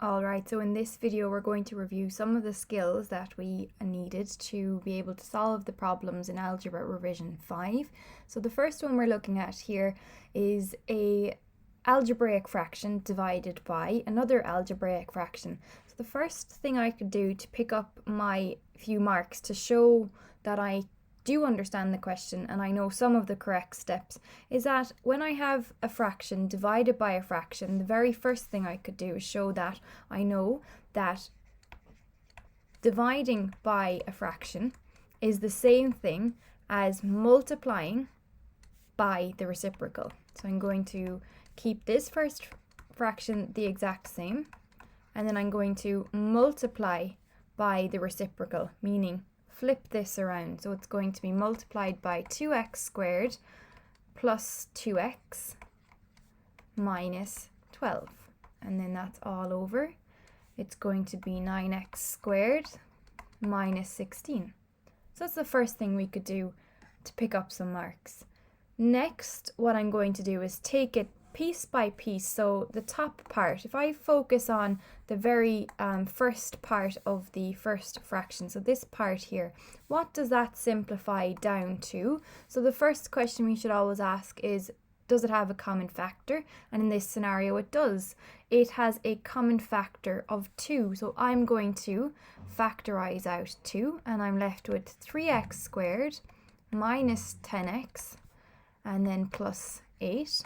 Alright, so in this video we're going to review some of the skills that we needed to be able to solve the problems in Algebra Revision 5. So the first one we're looking at here is a algebraic fraction divided by another algebraic fraction. So the first thing I could do to pick up my few marks to show that I do understand the question and I know some of the correct steps is that when I have a fraction divided by a fraction, the very first thing I could do is show that I know that dividing by a fraction is the same thing as multiplying by the reciprocal. So I'm going to keep this first fraction the exact same, and then I'm going to multiply by the reciprocal, meaning flip this around. So it's going to be multiplied by 2x squared plus 2x minus 12. And then that's all over. It's going to be 9x squared minus 16. So that's the first thing we could do to pick up some marks. Next, what I'm going to do is take it piece by piece. So the top part, if I focus on the very first part of the first fraction, so this part here, what does that simplify down to? So the first question we should always ask is, does it have a common factor? And in this scenario it does. It has a common factor of 2. So I'm going to factorize out 2 and I'm left with 3x squared minus 10x and then plus 8.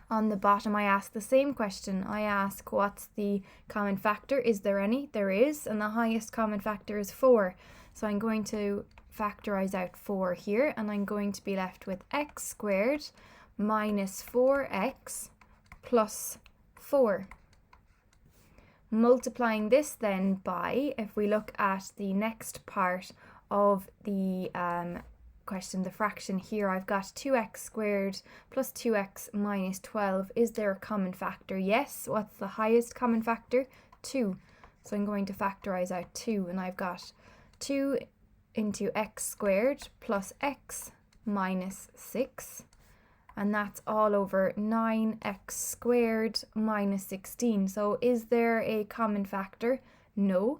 On the bottom, I ask the same question. I ask, what's the common factor? Is there any? There is, and the highest common factor is 4. So I'm going to factorize out 4 here, and I'm going to be left with x squared minus 4x plus 4. Multiplying this then by, if we look at the next part of the question, the fraction here, I've got 2x squared plus 2x minus 12. Is there a common factor? Yes. What's the highest common factor? 2. So I'm going to factorize out 2, and I've got 2 into x squared plus x minus 6, and that's all over 9x squared minus 16. So is there a common factor? No.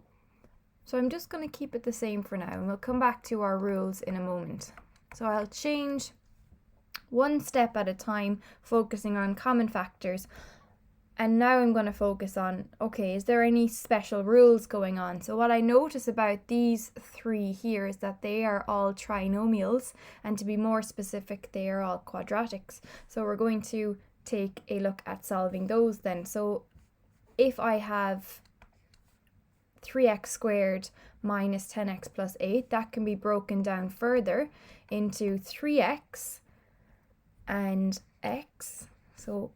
So I'm just going to keep it the same for now, and we'll come back to our rules in a moment. So I'll change one step at a time, focusing on common factors. And now I'm going to focus on, okay, is there any special rules going on? So what I notice about these three here is that they are all trinomials, and to be more specific, they are all quadratics. So we're going to take a look at solving those then. So if I have 3x squared minus 10x plus 8, that can be broken down further into 3x and x. So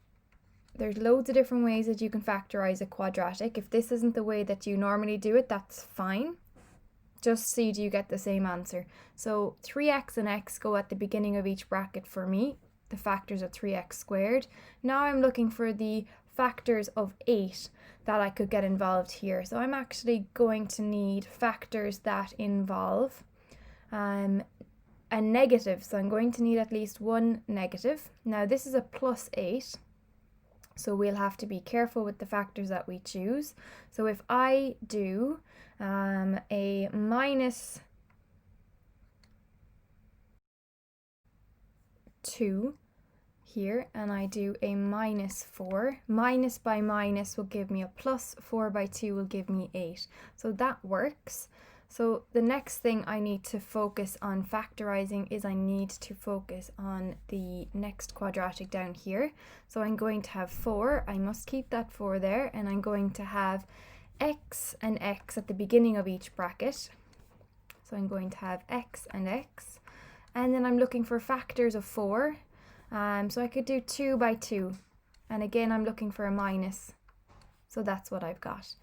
there's loads of different ways that you can factorize a quadratic. If this isn't the way that you normally do it, that's fine. Just see, do you get the same answer? So 3x and x go at the beginning of each bracket for me, the factors of 3x squared. Now I'm looking for the factors of 8 that I could get involved here. So I'm actually going to need factors that involve a negative. So I'm going to need at least one negative. Now this is a plus 8. So we'll have to be careful with the factors that we choose. So if I do a minus 2 here, and I do a minus 4, minus by minus will give me a plus, 4 by 2 will give me 8. So that works. So the next thing I need to focus on factorizing is I need to focus on the next quadratic down here. So I'm going to have 4, I must keep that 4 there, and I'm going to have x and x at the beginning of each bracket. So I'm going to have x and x, and then I'm looking for factors of 4. So I could do 2 by 2, and again I'm looking for a minus, so that's what I've got.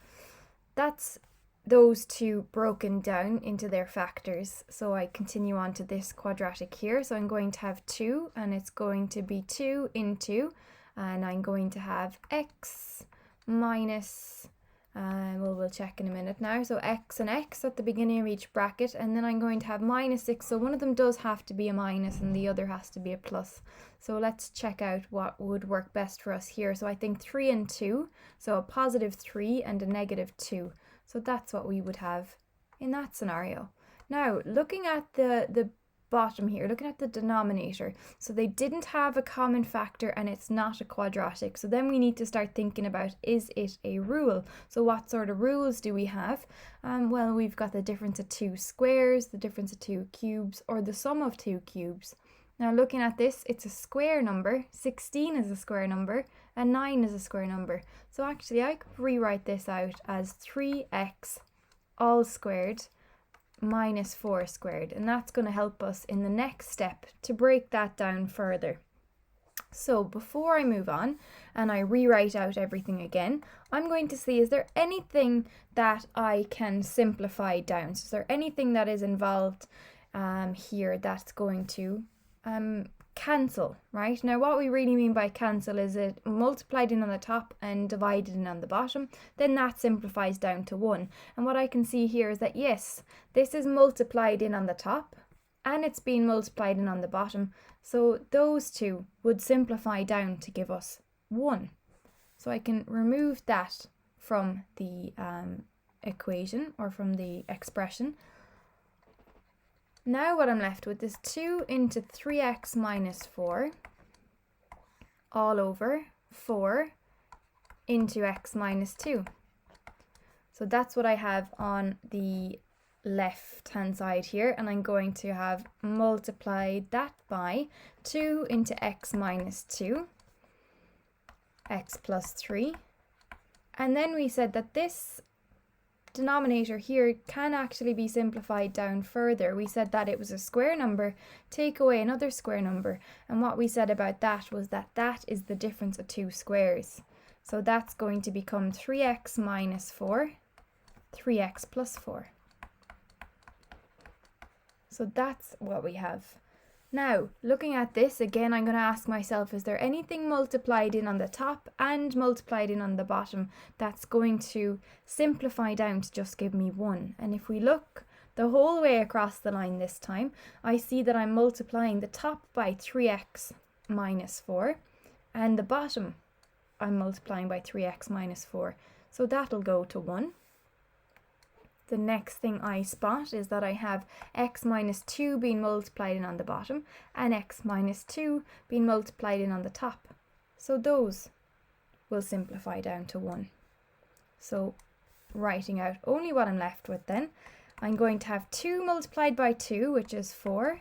That's those two broken down into their factors. So I continue on to this quadratic here. So I'm going to have 2, and it's going to be 2 into, and I'm going to have x minus We'll check in a minute now. So x and x at the beginning of each bracket, and then I'm going to have minus 6. So one of them does have to be a minus and the other has to be a plus. So let's check out what would work best for us here. So I think 3 and 2, so a positive 3 and a negative 2. So that's what we would have in that scenario. Now, looking at the bottom here, looking at the denominator, so they didn't have a common factor and it's not a quadratic. So then we need to start thinking about, is it a rule? So what sort of rules do we have? Well, we've got the difference of 2 squares, the difference of 2 cubes, or the sum of 2 cubes. Now looking at this, it's a square number, 16 is a square number, and 9 is a square number. So actually I could rewrite this out as 3x all squared minus 4 squared, and that's going to help us in the next step to break that down further. So before I move on and I rewrite out everything again, I'm going to see, is there anything that I can simplify down? So is there anything that is involved here that's going to cancel, right? Now what we really mean by cancel is it multiplied in on the top and divided in on the bottom, then that simplifies down to 1. And what I can see here is that yes, this is multiplied in on the top and it's being multiplied in on the bottom, so those two would simplify down to give us 1. So I can remove that from the equation or from the expression. Now what I'm left with is 2 into 3x minus 4 all over 4 into x minus 2. So that's what I have on the left hand side here, and I'm going to have multiplied that by 2 into x minus 2, x plus 3. And then we said that this denominator here can actually be simplified down further. We said that it was a square number, take away another square number, and what we said about that was that that is the difference of 2 squares. So that's going to become 3x minus 4, 3x plus 4. So that's what we have. Now, looking at this, again, I'm going to ask myself, is there anything multiplied in on the top and multiplied in on the bottom that's going to simplify down to just give me 1? And if we look the whole way across the line this time, I see that I'm multiplying the top by 3x minus 4 and the bottom I'm multiplying by 3x minus 4. So that'll go to 1. The next thing I spot is that I have x minus 2 being multiplied in on the bottom and x minus 2 being multiplied in on the top. So those will simplify down to 1. So writing out only what I'm left with then, I'm going to have 2 multiplied by 2, which is 4,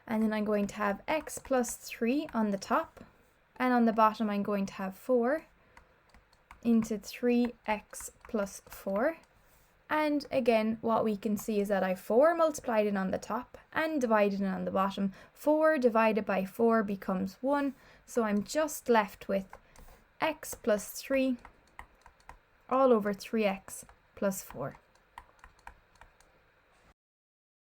and then I'm going to have x plus 3 on the top, and on the bottom I'm going to have 4 into 3x plus 4. And again, what we can see is that I have 4 multiplied in on the top and divided in on the bottom. 4 divided by 4 becomes 1. So I'm just left with x plus 3 all over 3x plus 4.